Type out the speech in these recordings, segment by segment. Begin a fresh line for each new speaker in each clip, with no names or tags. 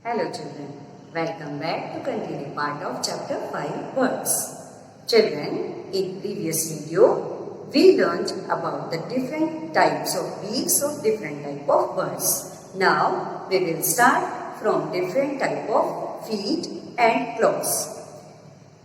Hello children, welcome back to continue part of chapter 5 words. Children, in previous video, we learned about the different types of beaks of different type of birds. Now, we will start from different type of feet and claws.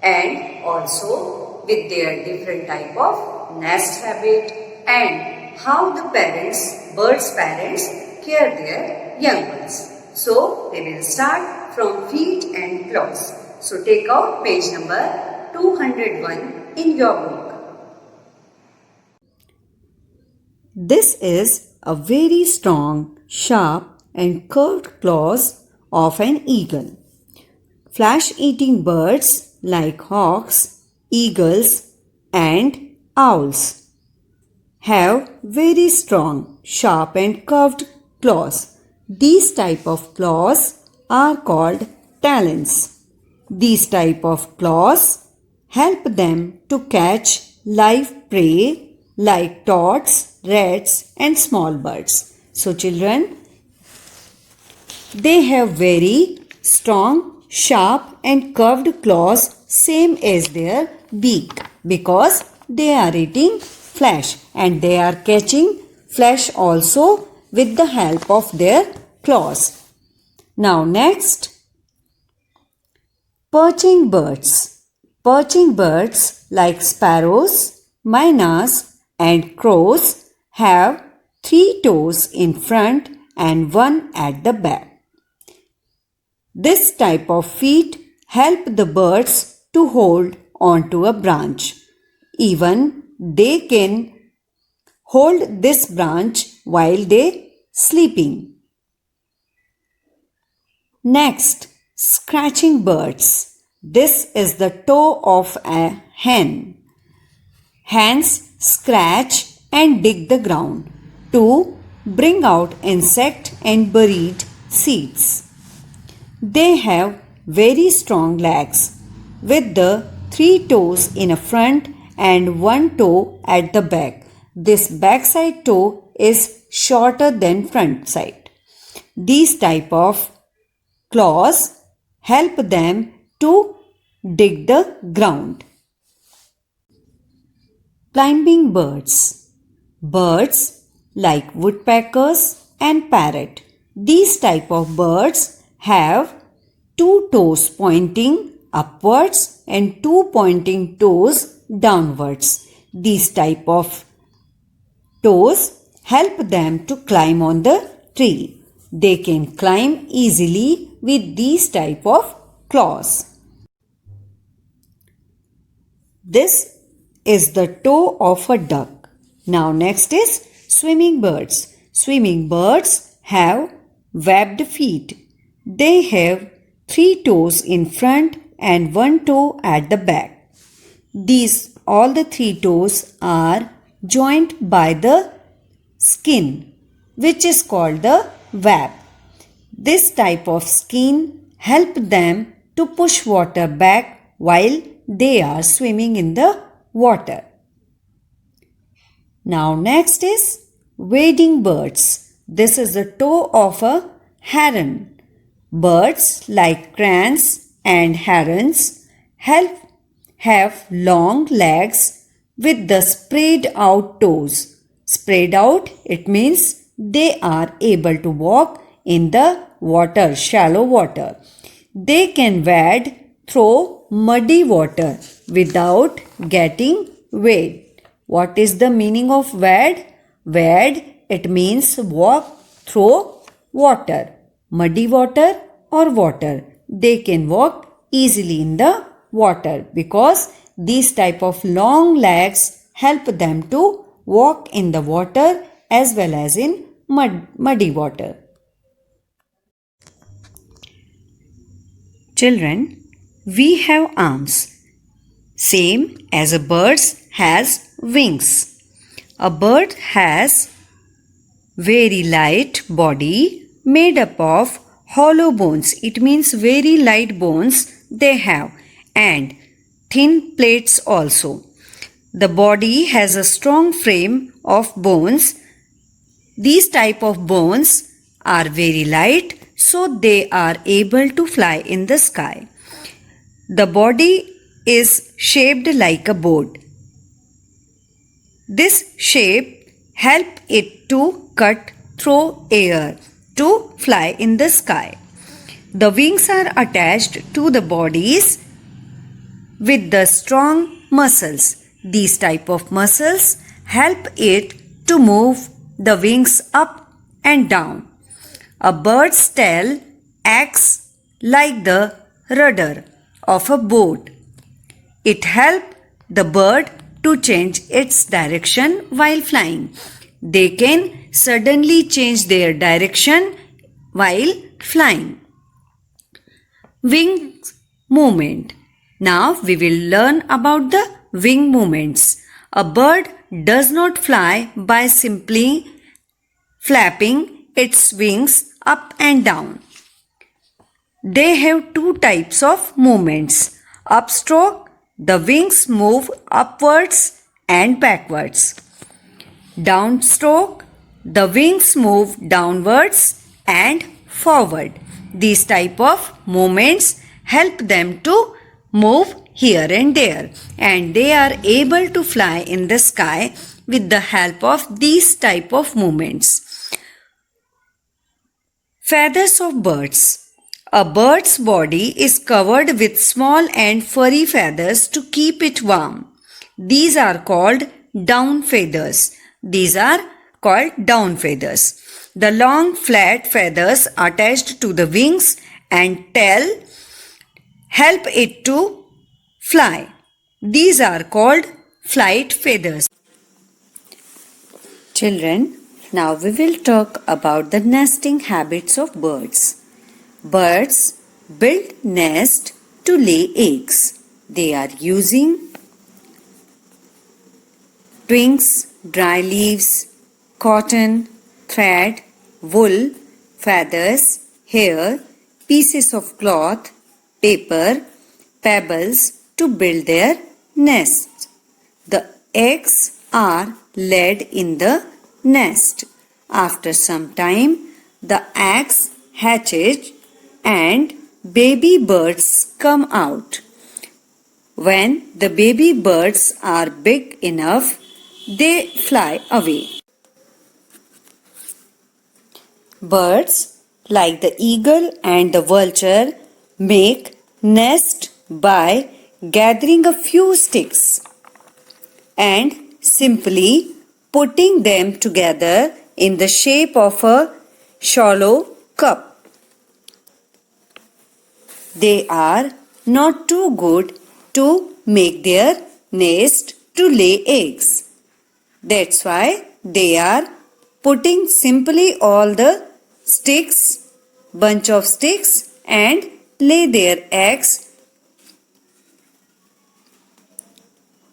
And also with their different type of nest habit and how the birds' parents care their young ones. So, we will start from feet and claws. So, take out page number 201 in your book.
This is a very strong, sharp and curved claws of an eagle. Flesh-eating birds like hawks, eagles and owls have very strong, sharp and curved claws. These type of claws are called talons. These type of claws help them to catch live prey like toads, rats and small birds. So children, they have very strong, sharp and curved claws same as their beak because they are eating flesh and they are catching flesh also with the help of their claws. Now next, perching birds. Perching birds like sparrows, mynas and crows have 3 toes in front and 1 at the back. This type of feet help the birds to hold onto a branch. Even they can hold this branch while they sleeping. Next, scratching birds. This is the toe of a hen. Hens scratch and dig the ground to bring out insect and buried seeds. They have very strong legs with the 3 toes in a front and 1 toe at the back. This backside toe is shorter than front side. These type of claws help them to dig the ground. Climbing birds. Birds like woodpeckers and parrot. These type of birds have 2 toes pointing upwards and 2 pointing toes downwards. These type of toes help them to climb on the tree. They can climb easily with these type of claws. This is the toe of a duck. Now next is swimming birds. Swimming birds have webbed feet. They have 3 toes in front and 1 toe at the back. All the 3 toes are joined by the skin, which is called the web. This type of skin help them to push water back while they are swimming in the water. Now next is wading birds. This is the toe of a heron. Birds like crans and herons have long legs with the sprayed out toes. Sprayed out, it means they are able to walk in the water, shallow water. They can wade through muddy water without getting wet. What is the meaning of wade? Wade, it means walk through water, muddy water or water. They can walk easily in the water because these type of long legs help them to walk in the water as well as in muddy water. Children, we have arms, same as a bird has wings. A bird has very light body made up of hollow bones. It means very light bones they have and thin plates also. The body has a strong frame of bones. These type of bones are very light so they are able to fly in the sky. The body is shaped like a boat. This shape helps it to cut through air to fly in the sky. The wings are attached to the bodies with the strong muscles. These type of muscles help it to move the wings up and down. A bird's tail acts like the rudder of a boat. It helps the bird to change its direction while flying. They can suddenly change their direction while flying. Wing movement. Now we will learn about the wing movements. A bird does not fly by simply flapping its wings up and down. They have two types of movements. Upstroke, the wings move upwards and backwards. Downstroke, the wings move downwards and forward. These type of movements help them to move here and there, and they are able to fly in the sky with the help of these type of movements. Feathers of birds. A bird's body is covered with small and furry feathers to keep it warm. These are called down feathers. The long flat feathers attached to the wings and tail help it to fly. These are called flight feathers. Children, now we will talk about the nesting habits of birds. Birds build nest to lay eggs. They are using twigs, dry leaves, cotton, thread, wool, feathers, hair, pieces of cloth, paper, pebbles to build their nest. The eggs are laid in the nest. After some time, the eggs hatches and baby birds come out. When the baby birds are big enough, they fly away. Birds like the eagle and the vulture make nest by gathering a few sticks and simply putting them together in the shape of a shallow cup. They are not too good to make their nest to lay eggs. That's why they are putting simply all the bunch of sticks and lay their eggs.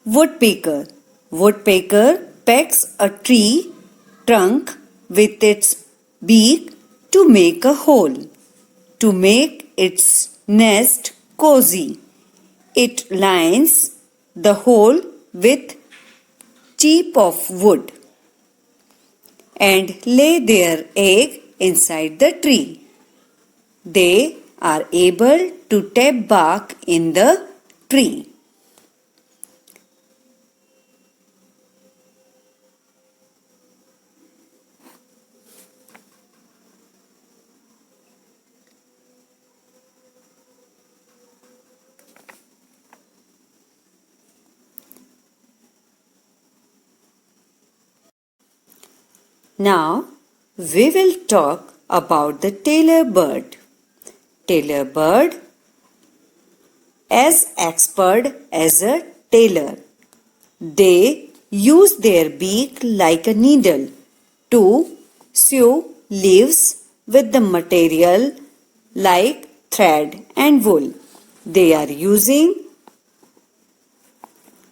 Woodpecker. Woodpecker pecks a tree trunk with its beak to make a hole, to make its nest cozy. It lines the hole with chip of wood and lay their egg inside the tree. They are able to tap bark in the tree. Now we will talk about the tailor bird. Tailor bird as expert as a tailor. They use their beak like a needle to sew leaves with the material like thread and wool. They are using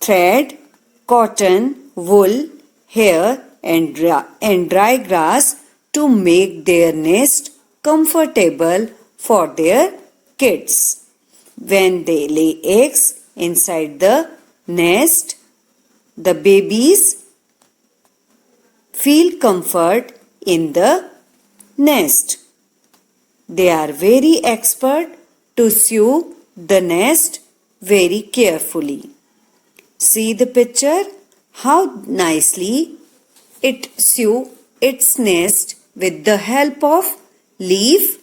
thread, cotton, wool, hair and dry grass to make their nest comfortable for their kids. When they lay eggs inside the nest, the babies feel comfort in the nest. they are very expert to sew the nest very carefully. See the picture, how nicely it sew its nest with the help of leaf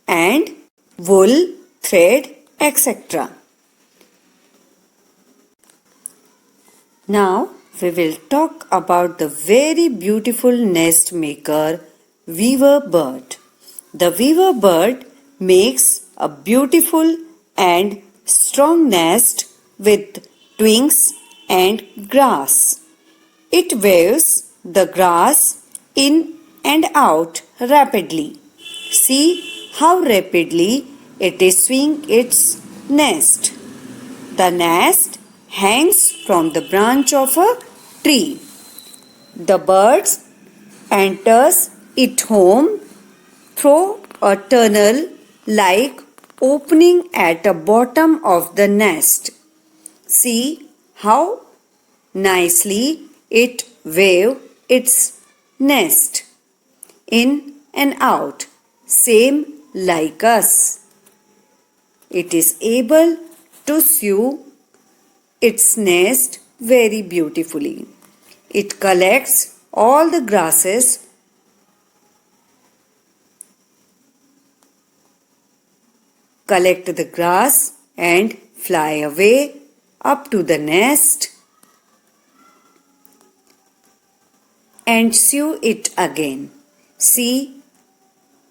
and wool, thread, etc. Now we will talk about the very beautiful nest maker, weaver bird. The weaver bird makes a beautiful and strong nest with twigs and grass. It weaves the grass in and out rapidly. See how rapidly it is swinging its nest. The nest hangs from the branch of a tree. The bird enters its home through a tunnel like opening at the bottom of the nest. See how nicely it waves its nest in and out, same like us. It is able to sew its nest very beautifully. It collects all the grasses collect the grass and fly away up to the nest and sew it again. See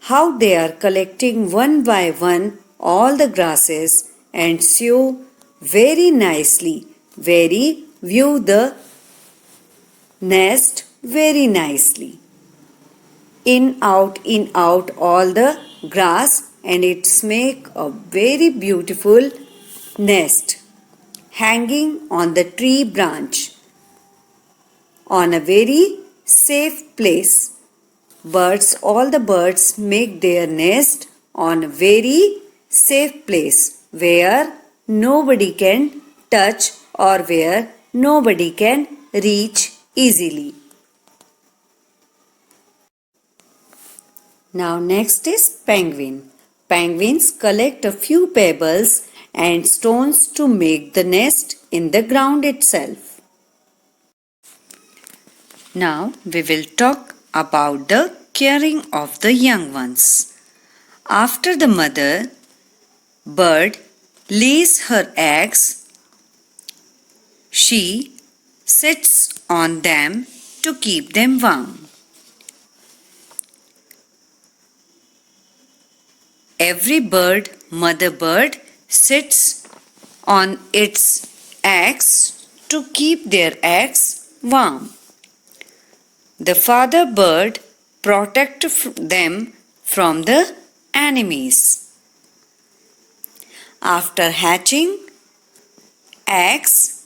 how they are collecting one by one all the grasses and sew very nicely, view the nest very nicely. In out all the grass, and it's make a very beautiful nest hanging on the tree branch on a very safe place. All the birds make their nest on a very safe place where nobody can touch or where nobody can reach easily. Now next is penguin. Penguins collect a few pebbles and stones to make the nest in the ground itself. Now we will talk about the caring of the young ones. After the mother bird lays her eggs, she sits on them to keep them warm. Every mother bird sits on its eggs to keep their eggs warm. The father bird protects them from the enemies. After hatching eggs,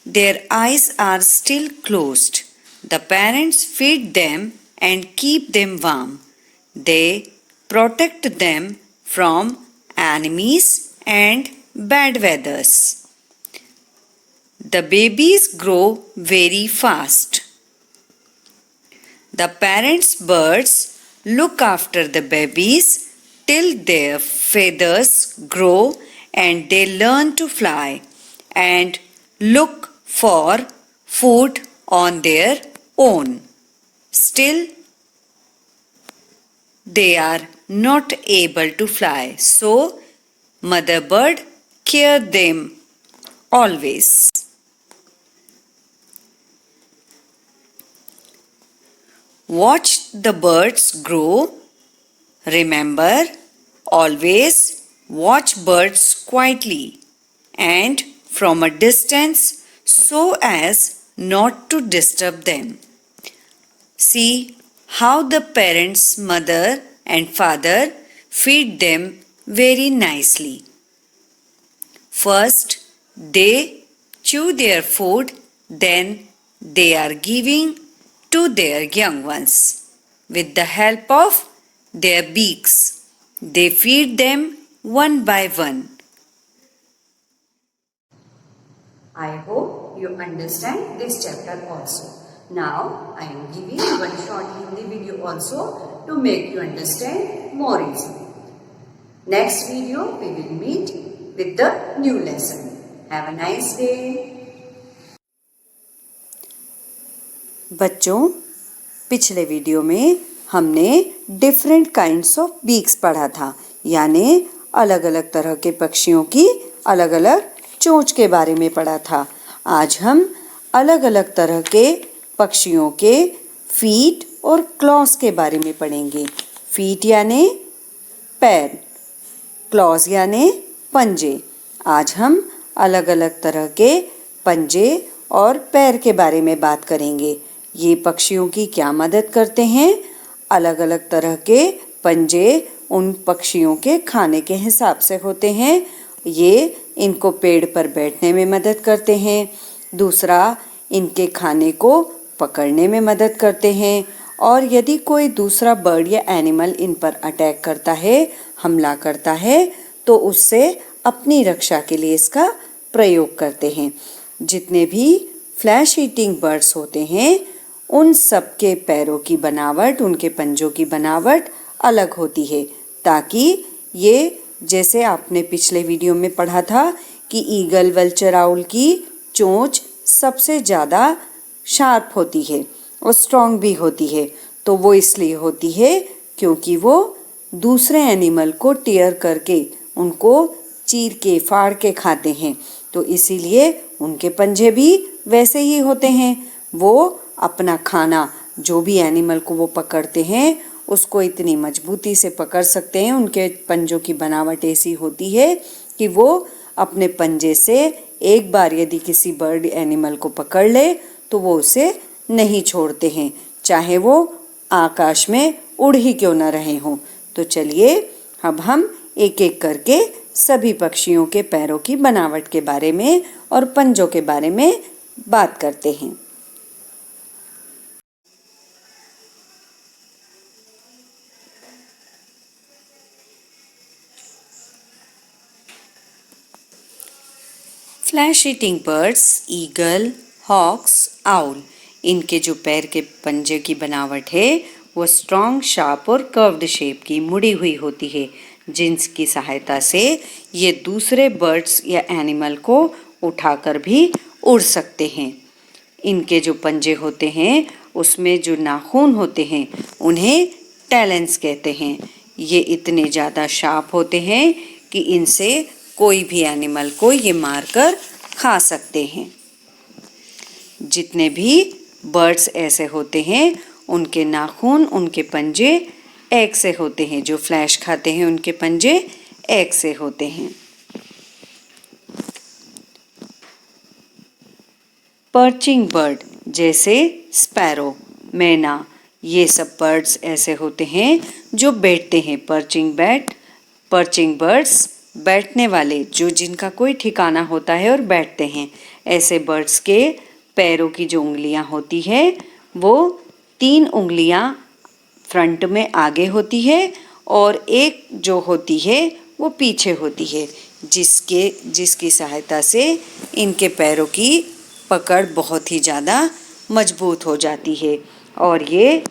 their eyes are still closed. The parents feed them and keep them warm. They protect them from enemies and bad weathers. The babies grow very fast. The parents' birds look after the babies till their feathers grow and they learn to fly and look for food on their own. Still, they are not able to fly, so mother bird care them always. Watch the birds grow. Remember, always watch birds quietly and from a distance so as not to disturb them. See how the parents, mother and father feed them very nicely. First, they chew their food, then they are giving to their young ones. With the help of their beaks, they feed them one by one.
I hope you understand this chapter also. Now I am giving one short Hindi video also to make you understand more easily. Next video we will meet with the new lesson. Have a nice day.
बच्चों, पिछले video में हमने different kinds of beaks पढ़ा था, यानी अलग अलग तरह के पक्षियों की अलग अलग चोंच के बारे में पढ़ा था। आज हम अलग अलग तरह के पक्षियों के फीट और क्लॉज के बारे में पढ़ेंगे। फीट यानी पैर, क्लॉज यानी पंजे। आज हम अलग अलग तरह के पंजे और पैर के बारे में बात करेंगे। ये पक्षियों की क्या मदद करते हैं? अलग अलग तरह के पंजे उन पक्षियों के खाने के हिसाब से होते हैं। ये इनको पेड़ पर बैठने में मदद करते हैं। दूसरा, इनके खाने को पकड़ने में मदद करते हैं। और यदि कोई दूसरा बर्ड या एनिमल इन पर अटैक करता है, हमला करता है, तो उससे अपनी रक्षा के लिए इसका प्रयोग करते हैं। जितने भी फ्लैश ईटिंग बर्ड्स होते हैं, उन सब के पैरों की बनावट, उनके पंजों की बनावट अलग होती है, ताकि ये, जैसे आपने पिछले वीडियो में पढ़ा था कि ईगल, वल्चर, आउल की चोंच सबसे ज़्यादा शार्प होती है और स्ट्रॉन्ग भी होती है। तो वो इसलिए होती है क्योंकि वो दूसरे एनिमल को टीयर करके, उनको चीर के, फाड़ के खाते हैं। तो इसीलिए उनके पंजे भी वैसे ही होते हैं। वो अपना खाना, जो भी एनिमल को वो पकड़ते हैं, उसको इतनी मजबूती से पकड़ सकते हैं। उनके पंजों की बनावट ऐसी होती है कि वो अपने पंजे से एक बार यदि किसी बर्ड एनिमल को पकड़ ले तो वो उसे नहीं छोड़ते हैं, चाहे वो आकाश में उड़ ही क्यों न रहे हों। तो चलिए अब हम एक एक करके सभी पक्षियों के पैरों की बनावट के बारे में और पंजों के बारे में बात करते हैं। Flesh eating birds, eagle, hawks, owl, इनके जो पैर के पंजे की बनावट है वो स्ट्रॉन्ग, शार्प और कर्व्ड शेप की मुड़ी हुई होती है, जिनकी सहायता से ये दूसरे बर्ड्स या एनिमल को उठाकर भी उड़ सकते हैं। इनके जो पंजे होते हैं उसमें जो नाखून होते हैं उन्हें टैलेंस कहते हैं। ये इतने ज़्यादा शार्प होते हैं कि इनसे कोई भी एनिमल को ये मारकर खा सकते हैं। जितने भी बर्ड्स ऐसे होते हैं उनके नाखून, उनके पंजे एग से होते हैं। जो फ्लैश खाते हैं उनके पंजे एग से होते हैं। पर्चिंग बर्ड जैसे स्पैरो, मैना, ये सब बर्ड्स ऐसे होते हैं जो बैठते हैं। पर्चिंग बर्ड्स बैठने वाले, जो जिनका कोई ठिकाना होता है और बैठते हैं। ऐसे बर्ड्स के पैरों की जो उंगलियां होती है वो 3 उंगलियां फ्रंट में आगे होती है और एक जो होती है वो पीछे होती है, जिसकी सहायता से इनके पैरों की पकड़ बहुत ही ज़्यादा मजबूत हो जाती है। और ये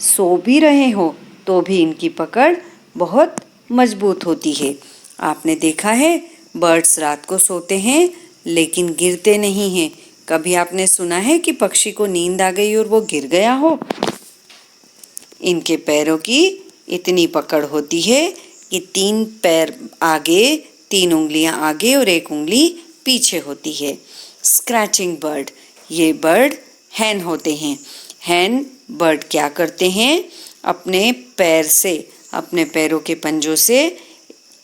सो भी रहे हो तो भी इनकी पकड़ बहुत मजबूत होती है। आपने देखा है बर्ड्स रात को सोते हैं लेकिन गिरते नहीं हैं। कभी आपने सुना है कि पक्षी को नींद आ गई और वो गिर गया हो? इनके पैरों की इतनी पकड़ होती है कि 3 पैर आगे, 3 उंगलियां आगे और 1 उंगली पीछे होती है। स्क्रैचिंग बर्ड, ये बर्ड हैन होते हैं। हैन बर्ड क्या करते हैं? अपने पैर से, अपने पैरों के पंजों से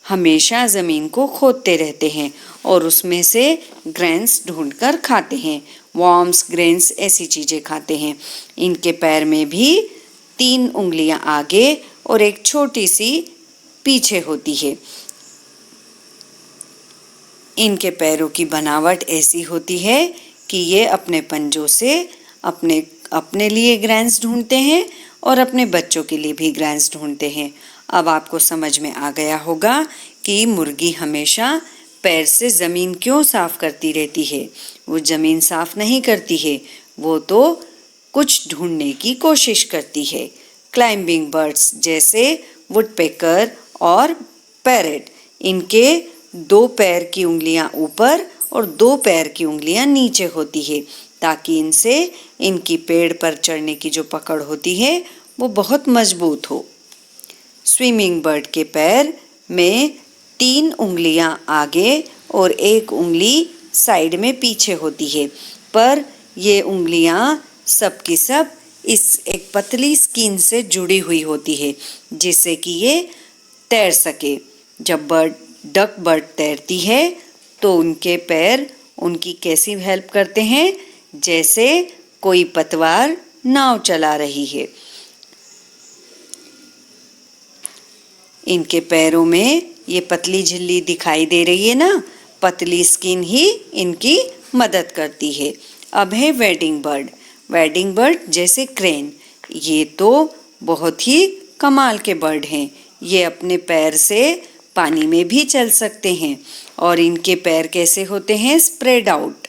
हमेशा ज़मीन को खोदते रहते हैं और उसमें से ग्रेन्स ढूंढकर खाते हैं। वॉर्म्स, ग्रेन्स, ऐसी चीज़ें खाते हैं। इनके पैर में भी 3 उंगलियां आगे और एक छोटी सी पीछे होती है। इनके पैरों की बनावट ऐसी होती है कि ये अपने पंजों से अपने लिए ग्रेन्स ढूंढते हैं और अपने बच्चों के लिए भी ग्रेन्स ढूंढते हैं। अब आपको समझ में आ गया होगा कि मुर्गी हमेशा पैर से ज़मीन क्यों साफ करती रहती है। वो ज़मीन साफ नहीं करती है, वो तो कुछ ढूंढने की कोशिश करती है। क्लाइंबिंग बर्ड्स जैसे वुडपेकर और पैरट, इनके 2 पैर की उंगलियां ऊपर और 2 पैर की उंगलियां नीचे होती है, ताकि इनसे इनकी पेड़ पर चढ़ने की जो पकड़ होती है वो बहुत मजबूत हो। स्विमिंग बर्ड के पैर में 3 उंगलियां आगे और 1 उंगली साइड में पीछे होती है, पर ये उंगलियां सब की सब इस एक पतली स्किन से जुड़ी हुई होती है, जिससे कि ये तैर सके। जब डक बर्ड तैरती है तो उनके पैर उनकी कैसी हेल्प करते हैं, जैसे कोई पतवार नाव चला रही है। इनके पैरों में ये पतली झिल्ली दिखाई दे रही है ना, पतली स्किन ही इनकी मदद करती है। अब है वेडिंग बर्ड। वेडिंग बर्ड जैसे क्रेन, ये तो बहुत ही कमाल के बर्ड हैं। ये अपने पैर से पानी में भी चल सकते हैं और इनके पैर कैसे होते हैं, स्प्रेड आउट।